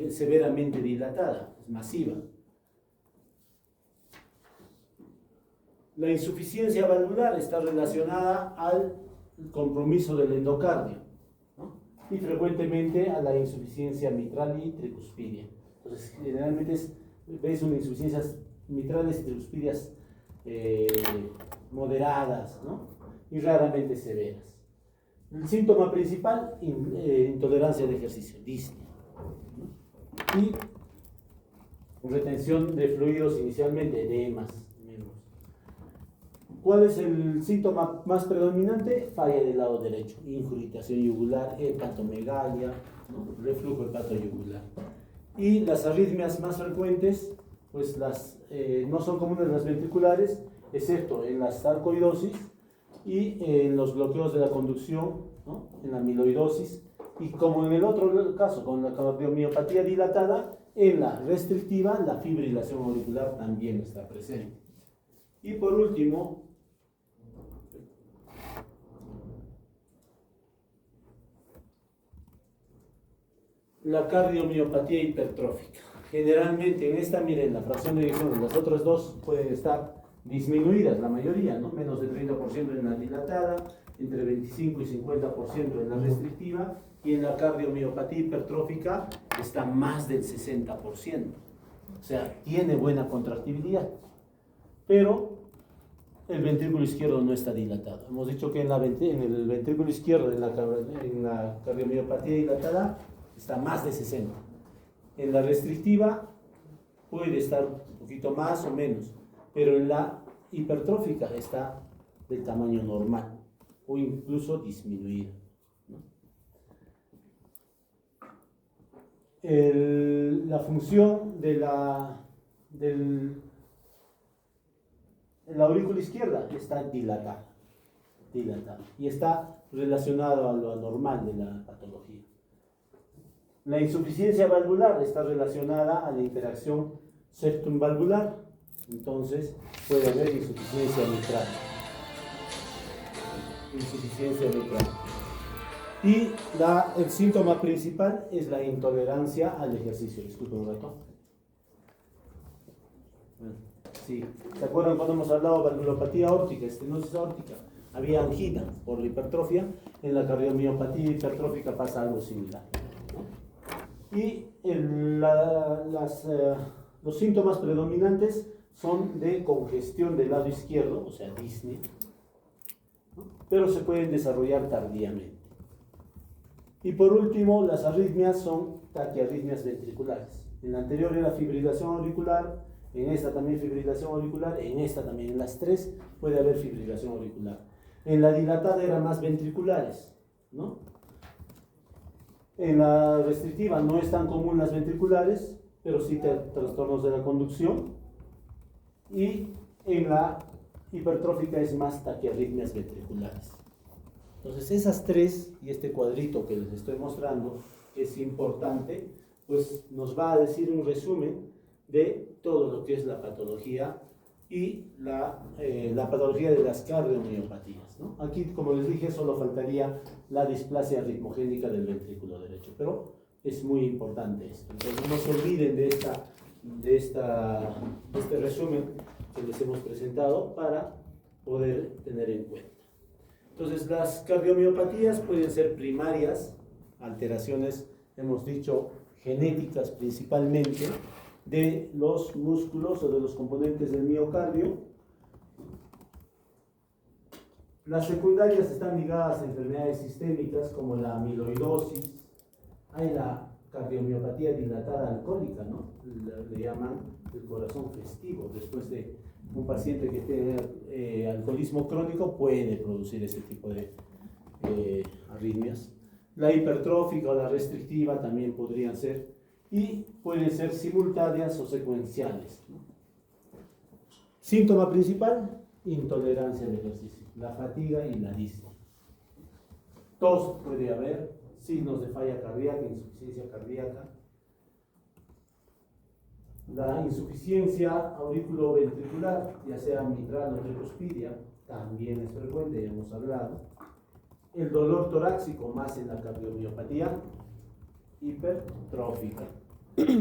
severamente dilatada, es masiva. La insuficiencia valvular está relacionada al compromiso del endocardio, ¿no? Y frecuentemente a la insuficiencia mitral y tricuspidia. Entonces, generalmente ves una insuficiencia mitrales y tricuspidias moderadas, ¿no? Y raramente severas. El síntoma principal, intolerancia al ejercicio, disnea, ¿no? Y retención de fluidos inicialmente, edemas. ¿Cuál es el síntoma más predominante? Falla del lado derecho, ingurgitación yugular, hepatomegalia, ¿no? Reflujo hepatoyugular. Y las arritmias más frecuentes, pues no son comunes las ventriculares, excepto en la sarcoidosis y en los bloqueos de la conducción, ¿no? En la amiloidosis, y como en el otro caso, con la cardiomiopatía dilatada, en la restrictiva, la fibrilación auricular también está presente. Y por último, la cardiomiopatía hipertrófica. Generalmente en esta, miren, la fracción de eyección, las otras dos pueden estar disminuidas, la mayoría, ¿no? Menos del 30% en la dilatada, entre 25 y 50% en la restrictiva, y en la cardiomiopatía hipertrófica está más del 60%. O sea, tiene buena contractibilidad, pero el ventrículo izquierdo no está dilatado. Hemos dicho que en el ventrículo izquierdo, en la cardiomiopatía dilatada, está más de 60. En la restrictiva puede estar un poquito más o menos, pero en la hipertrófica está del tamaño normal o incluso disminuida, ¿no? La función de la aurícula izquierda está dilatada y está relacionado a lo anormal de la patología. La insuficiencia valvular está relacionada a la interacción septum-valvular, entonces puede haber insuficiencia mitral. Y el síntoma principal es la intolerancia al ejercicio. Disculpen un rato. Sí. ¿Se acuerdan cuando hemos hablado de valvulopatía aórtica, estenosis aórtica? Había angina por la hipertrofia. En la cardiomiopatía hipertrófica pasa algo similar, ¿no? Y los síntomas predominantes son de congestión del lado izquierdo, o sea, disnea, ¿no? Pero se pueden desarrollar tardíamente. Y por último, las arritmias son taquiarritmias ventriculares. En la anterior era fibrilación auricular, en esta también fibrilación auricular, en esta también, en las tres puede haber fibrilación auricular. En la dilatada eran más ventriculares, ¿no? En la restrictiva no es tan común las ventriculares, pero sí trastornos de la conducción. Y en la hipertrófica es más taquiarritmias ventriculares. Entonces esas tres y este cuadrito que les estoy mostrando, que es importante, pues nos va a decir un resumen de todo lo que es la patología y la patología de las cardiomiopatías, ¿no? Aquí, como les dije, solo faltaría la displasia ritmogénica del ventrículo derecho, pero es muy importante esto. Entonces no se olviden de este resumen que les hemos presentado para poder tener en cuenta. Entonces las cardiomiopatías pueden ser primarias, alteraciones, hemos dicho, genéticas principalmente, de los músculos o de los componentes del miocardio. Las secundarias están ligadas a enfermedades sistémicas como la amiloidosis. Hay la cardiomiopatía dilatada alcohólica, ¿no? Le llaman el corazón festivo. Después de un paciente que tiene alcoholismo crónico puede producir ese tipo de arritmias. La hipertrófica o la restrictiva también podrían ser, y pueden ser simultáneas o secuenciales, ¿no? Síntoma principal, intolerancia al ejercicio, la fatiga y la disnea. Tos puede haber, signos de falla cardíaca, insuficiencia cardíaca. La insuficiencia auriculoventricular, ya sea mitral o tricuspidia, también es frecuente, ya hemos hablado. El dolor torácico, más en la cardiomiopatía hipertrófica.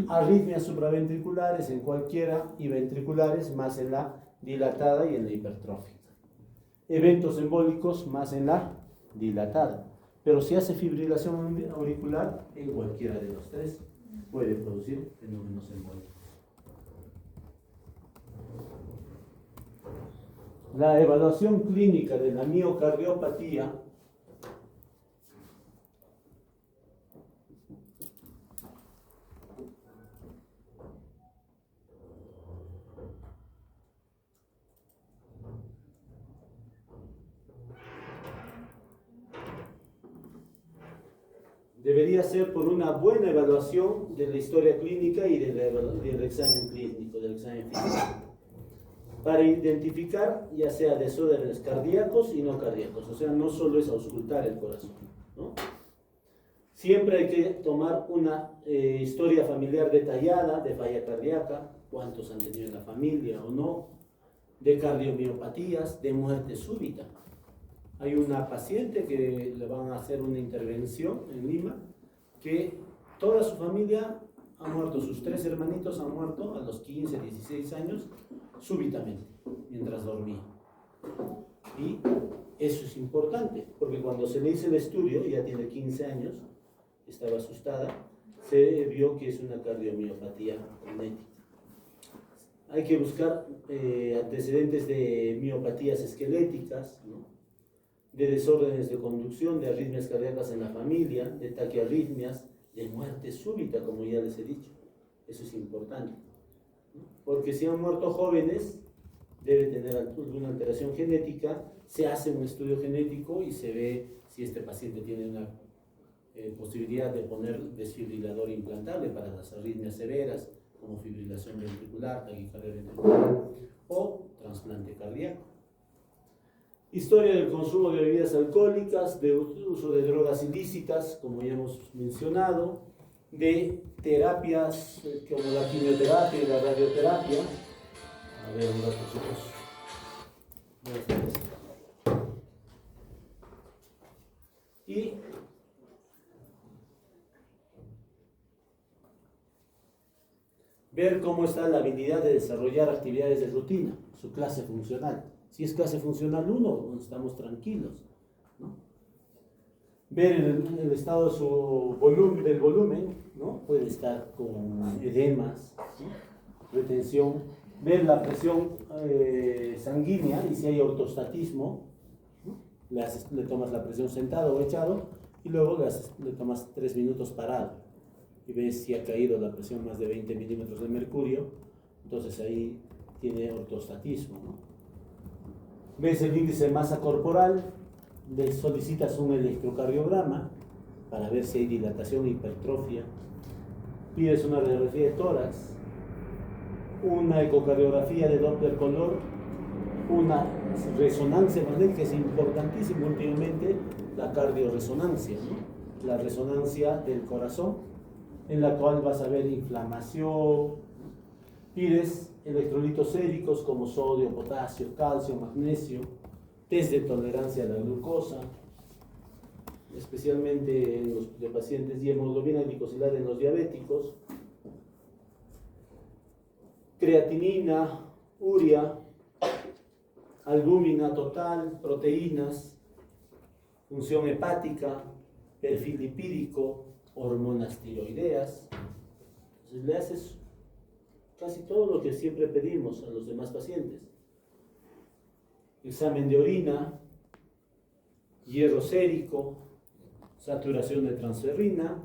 Arritmias supraventriculares en cualquiera y ventriculares más en la dilatada y en la hipertrófica. Eventos embólicos más en la dilatada. Pero si hace fibrilación auricular, en cualquiera de los tres puede producir fenómenos embólicos. La evaluación clínica de la miocardiopatía debería ser por una buena evaluación de la historia clínica y del examen clínico, del examen físico, para identificar ya sea desórdenes cardíacos y no cardíacos. O sea, no solo es auscultar el corazón, ¿no? Siempre hay que tomar una historia familiar detallada de falla cardíaca, cuántos han tenido en la familia o no, de cardiomiopatías, de muerte súbita. Hay una paciente que le van a hacer una intervención en Lima, que toda su familia ha muerto, sus 3 hermanitos han muerto a los 15, 16 años, súbitamente, mientras dormía. Y eso es importante, porque cuando se le hizo el estudio, ya tiene 15 años, estaba asustada, se vio que es una cardiomiopatía genética. Hay que buscar antecedentes de miopatías esqueléticas, ¿no? De desórdenes de conducción, de arritmias cardíacas en la familia, de taquiarritmias, de muerte súbita, como ya les he dicho. Eso es importante, ¿no? Porque si han muerto jóvenes, debe tener alguna alteración genética, se hace un estudio genético y se ve si este paciente tiene una posibilidad de poner desfibrilador implantable para las arritmias severas, como fibrilación ventricular, taquicardia ventricular o trasplante cardíaco. Historia del consumo de bebidas alcohólicas, de uso de drogas ilícitas, como ya hemos mencionado, de terapias como la quimioterapia y la radioterapia. A ver, un rato, chicos. Y ver cómo está la habilidad de desarrollar actividades de rutina, su clase funcional. Si es clase funcional 1, estamos tranquilos, ¿no? Ver el estado de su del volumen, ¿no? Puede estar con edemas, ¿sí? Retención. Ver la presión sanguínea y si hay ortostatismo, ¿no? Le tomas la presión sentado o echado y luego le tomas 3 minutos parado y ves si ha caído la presión más de 20 milímetros de mercurio, entonces ahí tiene ortostatismo, ¿no? Ves el índice de masa corporal, le solicitas un electrocardiograma para ver si hay dilatación e hipertrofia, pides una radiografía de tórax, una ecocardiografía de Doppler color, una resonancia magnética, que es importantísimo últimamente, la cardioresonancia, ¿no? La resonancia del corazón, en la cual vas a ver inflamación. Pides electrolitos séricos como sodio, potasio, calcio, magnesio, test de tolerancia a la glucosa, especialmente en los de pacientes, y hemoglobina glicosilada en los diabéticos, creatinina, urea, albúmina total, proteínas, función hepática, perfil lipídico, hormonas tiroideas. Entonces le haces casi todo lo que siempre pedimos a los demás pacientes. Examen de orina, hierro sérico, saturación de transferrina.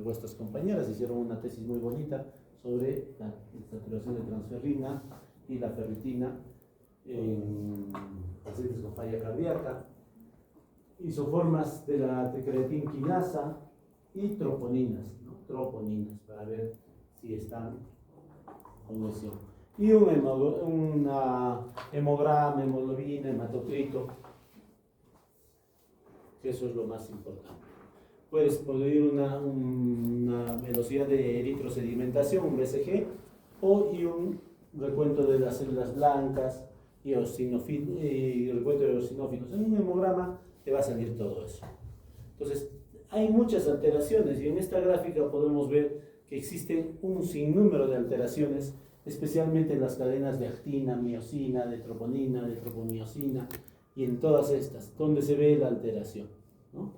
Vuestras compañeras hicieron una tesis muy bonita sobre la saturación de transferrina y la ferritina en pacientes con falla cardíaca. Isoformas de la tricreatinquinasa y troponinas, ¿no? Troponinas, para ver si están con lesión. Y un hemograma, hemoglobina, hematocrito, que eso es lo más importante. Puedes pedir una velocidad de eritrosedimentación, un BCG, y un recuento de las células blancas y el recuento de los eosinófilos. En un hemograma te va a salir todo eso. Entonces, hay muchas alteraciones y en esta gráfica podemos ver que existen un sinnúmero de alteraciones, especialmente en las cadenas de actina, miosina, de troponina, de tropomiosina, y en todas estas, donde se ve la alteración, ¿no?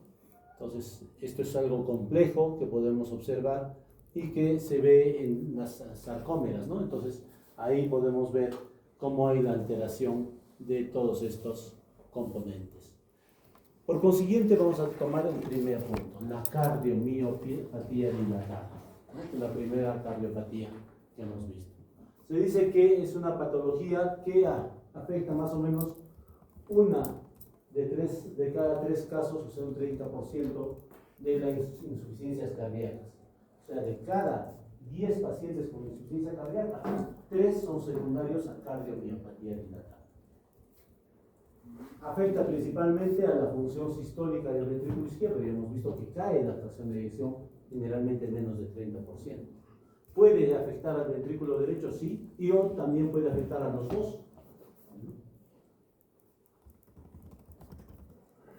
Entonces, esto es algo complejo que podemos observar y que se ve en las sarcómeras, ¿no? Entonces, ahí podemos ver cómo hay la alteración de todos estos componentes. Por consiguiente, vamos a tomar el primer punto, la cardiomiopatía dilatada, ¿no? La primera cardiopatía que hemos visto. Se dice que es una patología que afecta más o menos una de cada 3 casos, o sea, un 30% de las insuficiencias cardíacas. O sea, de cada 10 pacientes con insuficiencia cardíaca, 3 son secundarios a cardiomiopatía dilatada. Afecta principalmente a la función sistólica del ventrículo izquierdo y hemos visto que cae la fracción de eyección generalmente en menos de 30%. ¿Puede afectar al ventrículo derecho? Sí, y o también puede afectar a los dos.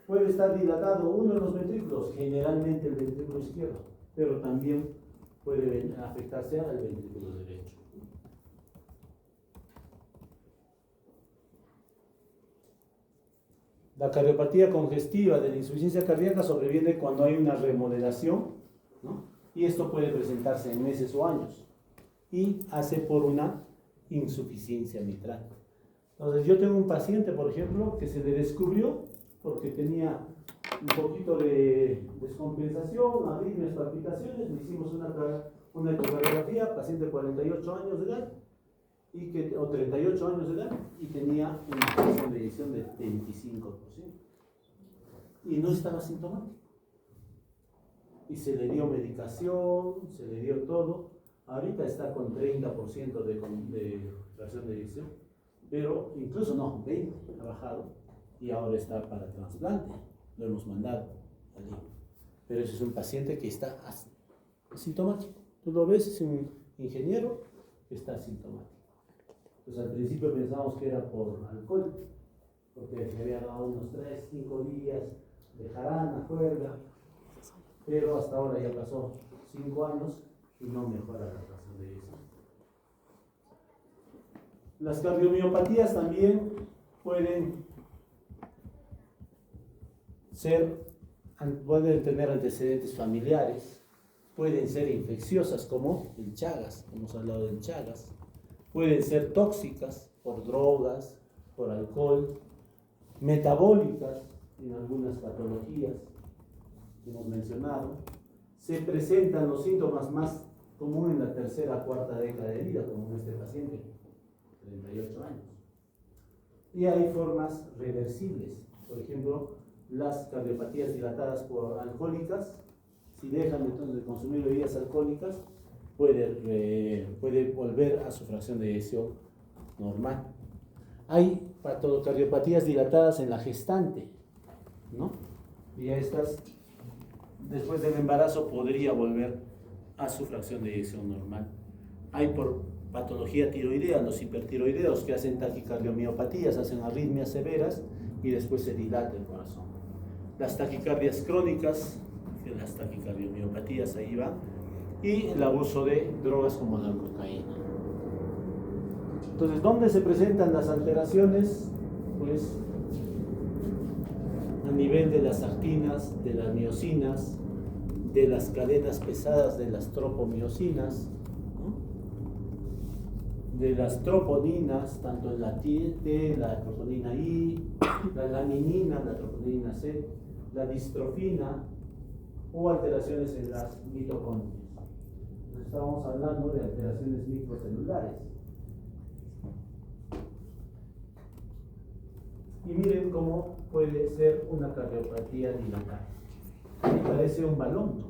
Puede estar dilatado uno de los ventrículos, generalmente el ventrículo izquierdo, pero también puede afectarse al ventrículo derecho. La cardiopatía congestiva de la insuficiencia cardíaca sobreviene cuando hay una remodelación, ¿no? Y esto puede presentarse en meses o años y hace por una insuficiencia mitral. Entonces, yo tengo un paciente, por ejemplo, que se le descubrió porque tenía un poquito de descompensación, arritmias, palpitaciones. Le hicimos una ecografía, paciente de 48 años de edad, o 38 años de edad, y tenía una fracción de eyección de 25%. Y no estaba sintomático. Y se le dio medicación, se le dio todo. Ahorita está con 30% de fracción de eyección, pero incluso no, 20% ha bajado. Y ahora está para trasplante, lo hemos mandado allí. Pero ese es un paciente que está asintomático. Tú lo ves, es un ingeniero que está asintomático. Pues al principio pensamos que era por alcohol, porque se había dado unos 3, 5 días de jarana, juerga, pero hasta ahora ya pasó 5 años y no mejora la razón de eso. Las cardiomiopatías también pueden tener antecedentes familiares, pueden ser infecciosas como el Chagas, hemos hablado del Chagas, pueden ser tóxicas por drogas, por alcohol, metabólicas en algunas patologías que hemos mencionado. Se presentan los síntomas más comunes en la tercera o cuarta década de vida, como en este paciente, 38 años. Y hay formas reversibles, por ejemplo, las cardiopatías dilatadas por alcohólicas. Si dejan entonces de consumir bebidas alcohólicas, puede volver a su fracción de eyección normal. Hay cardiopatías dilatadas en la gestante, ¿no? Y a estas, después del embarazo, podría volver a su fracción de eyección normal. Hay por patología tiroidea, los hipertiroideos que hacen taquicardiomiopatía, hacen arritmias severas y después se dilata el corazón. Las taquicardias crónicas, las taquicardiomiopatías, ahí va, y el abuso de drogas como la cocaína. Entonces, ¿dónde se presentan las alteraciones? Pues a nivel de las actinas, de las miosinas, de las cadenas pesadas de las tropomiosinas, ¿no? De las troponinas, tanto en la T, la troponina I, la laminina, la troponina C, la distrofina o alteraciones en las mitocondrias. Entonces, estábamos hablando de alteraciones microcelulares. Y miren cómo puede ser una cardiopatía dilatada. Me parece un balón, ¿no?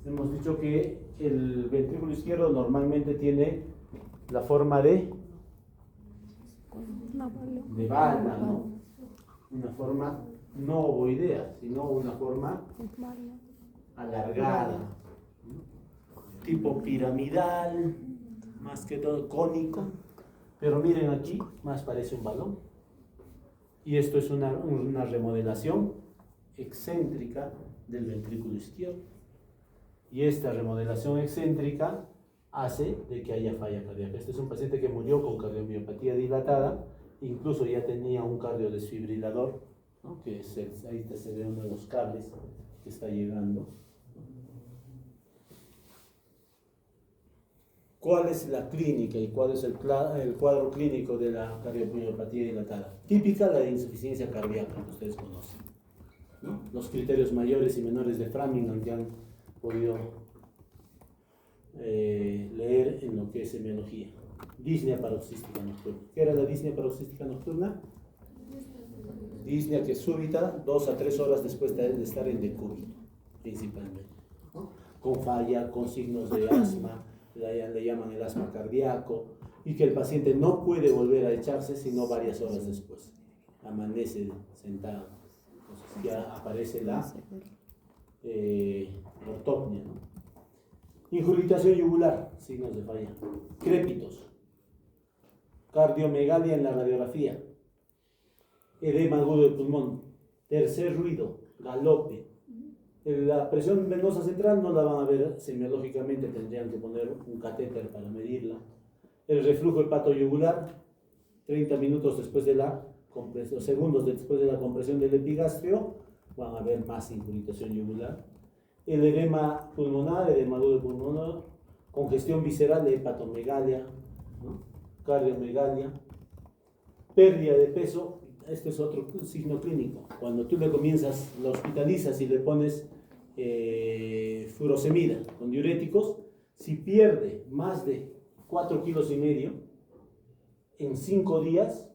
Hemos dicho que el ventrículo izquierdo normalmente tiene la forma de bala, ¿no? Una forma no ovoidea, sino una forma alargada, ¿no? Tipo piramidal, más que todo cónico. Pero miren aquí, más parece un balón. Y esto es una remodelación excéntrica del ventrículo izquierdo. Y esta remodelación excéntrica hace de que haya falla cardíaca. Este es un paciente que murió con cardiomiopatía dilatada, incluso ya tenía un cardiodesfibrilador, ¿no? Que es ahí se ve uno de los cables que está llegando. ¿Cuál es la clínica y cuál es el cuadro clínico de la cardiomiopatía dilatada? Típica, la de insuficiencia cardíaca, que ustedes conocen, ¿no? Los criterios mayores y menores de Framingham que han podido leer en lo que es semiología. Disnea paroxística nocturna. ¿Qué era la disnea paroxística nocturna? Disnea que es súbita 2 a 3 horas después de estar en decúbito, principalmente, ¿no? Con falla, con signos de asma, le llaman el asma cardíaco, y que el paciente no puede volver a echarse sino varias horas después. Amanece sentado. Entonces ya aparece la ortopnia, ¿no? Ingurgitación yugular, signos de falla. Crépitos. Cardiomegalia en la radiografía. Edema agudo del pulmón. Tercer ruido, galope. La presión venosa central no la van a ver semiológicamente, tendrían que poner un catéter para medirla. El reflujo hepatoyugular, 30 minutos después de la compresión, segundos después de la compresión del epigastrio, van a ver más ingurgitación yugular. El edema pulmonar, edema agudo pulmonar, congestión visceral de hepatomegalia, ¿no? Cardiomegalia, pérdida de peso. Este es otro signo clínico. Cuando tú le comienzas, lo hospitalizas y le pones furosemida con diuréticos, si pierde más de 4,5 kilos en 5 días,